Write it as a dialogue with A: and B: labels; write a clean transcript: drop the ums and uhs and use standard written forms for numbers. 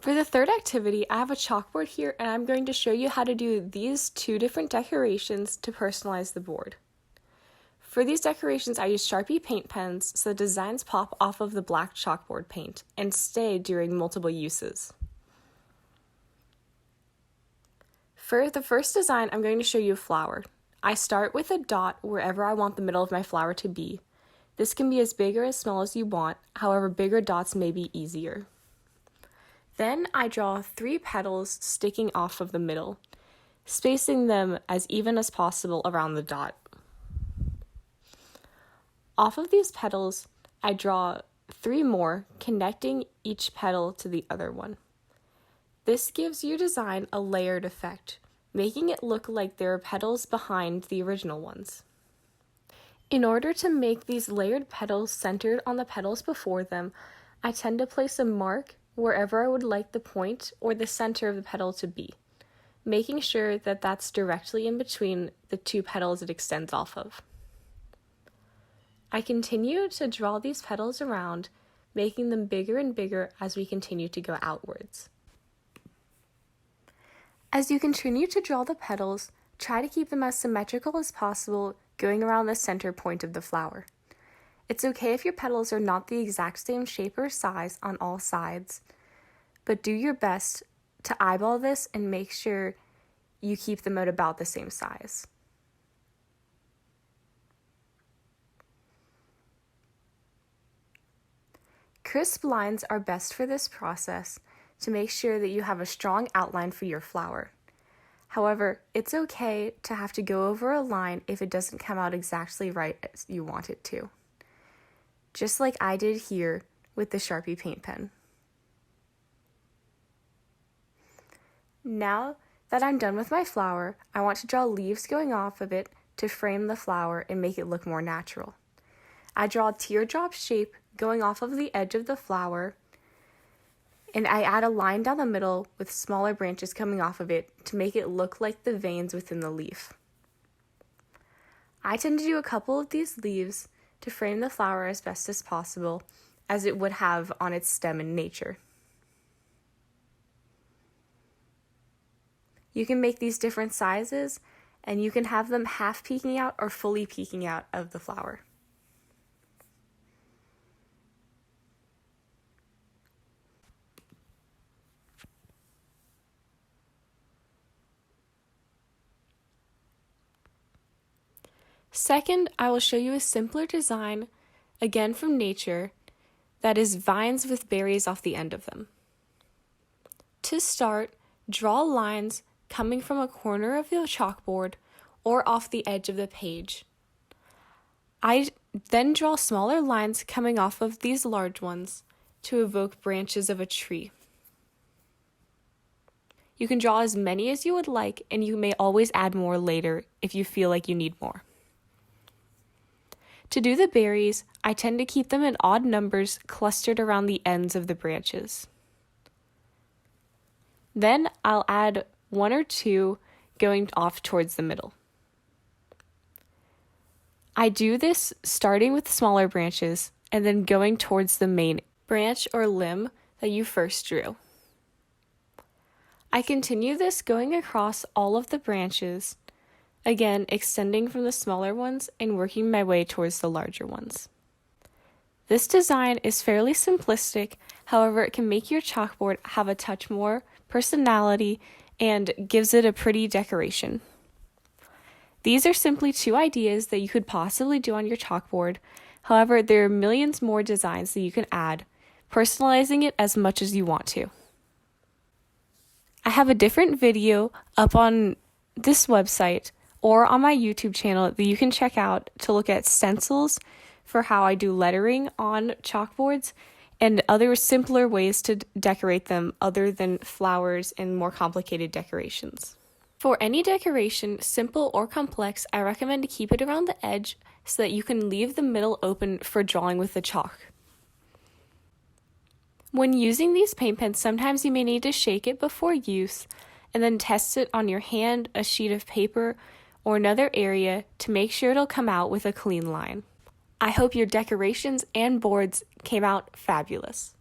A: For the third activity, I have a chalkboard here and I'm going to show you how to do these two different decorations to personalize the board. For these decorations, I use Sharpie paint pens so the designs pop off of the black chalkboard paint and stay during multiple uses. For the first design, I'm going to show you a flower. I start with a dot wherever I want the middle of my flower to be. This can be as big or as small as you want, however bigger dots may be easier. Then I draw 3 petals sticking off of the middle, spacing them as even as possible around the dot. Off of these petals, I draw 3 more, connecting each petal to the other one. This gives your design a layered effect, making it look like there are petals behind the original ones. In order to make these layered petals centered on the petals before them, I tend to place a mark wherever I would like the point or the center of the petal to be, making sure that that's directly in between the 2 petals it extends off of. I continue to draw these petals around, making them bigger and bigger as we continue to go outwards. As you continue to draw the petals, try to keep them as symmetrical as possible, going around the center point of the flower. It's okay if your petals are not the exact same shape or size on all sides, but do your best to eyeball this and make sure you keep them at about the same size. Crisp lines are best for this process to make sure that you have a strong outline for your flower. However, it's okay to have to go over a line if it doesn't come out exactly right as you want it to, just like I did here with the Sharpie paint pen. Now that I'm done with my flower, I want to draw leaves going off of it to frame the flower and make it look more natural. I draw a teardrop shape going off of the edge of the flower, and I add a line down the middle with smaller branches coming off of it to make it look like the veins within the leaf. I tend to do a couple of these leaves to frame the flower as best as possible, as it would have on its stem in nature. You can make these different sizes, and you can have them half peeking out or fully peeking out of the flower. Second, I will show you a simpler design, again from nature, that is vines with berries off the end of them. To start, draw lines coming from a corner of the chalkboard or off the edge of the page. I then draw smaller lines coming off of these large ones to evoke branches of a tree. You can draw as many as you would like, and you may always add more later if you feel like you need more. To do the berries, I tend to keep them in odd numbers clustered around the ends of the branches. Then I'll add 1 or 2 going off towards the middle. I do this starting with smaller branches and then going towards the main branch or limb that you first drew. I continue this going across all of the branches, again extending from the smaller ones and working my way towards the larger ones. This design is fairly simplistic, however it can make your chalkboard have a touch more personality and gives it a pretty decoration. These are simply 2 ideas that you could possibly do on your chalkboard. However, there are millions more designs that you can add, personalizing it as much as you want to. I have a different video up on this website or on my YouTube channel that you can check out to look at stencils for how I do lettering on chalkboards and other simpler ways to decorate them other than flowers and more complicated decorations. For any decoration, simple or complex, I recommend to keep it around the edge so that you can leave the middle open for drawing with the chalk. When using these paint pens, sometimes you may need to shake it before use and then test it on your hand, a sheet of paper, or another area to make sure it'll come out with a clean line. I hope your decorations and boards came out fabulous.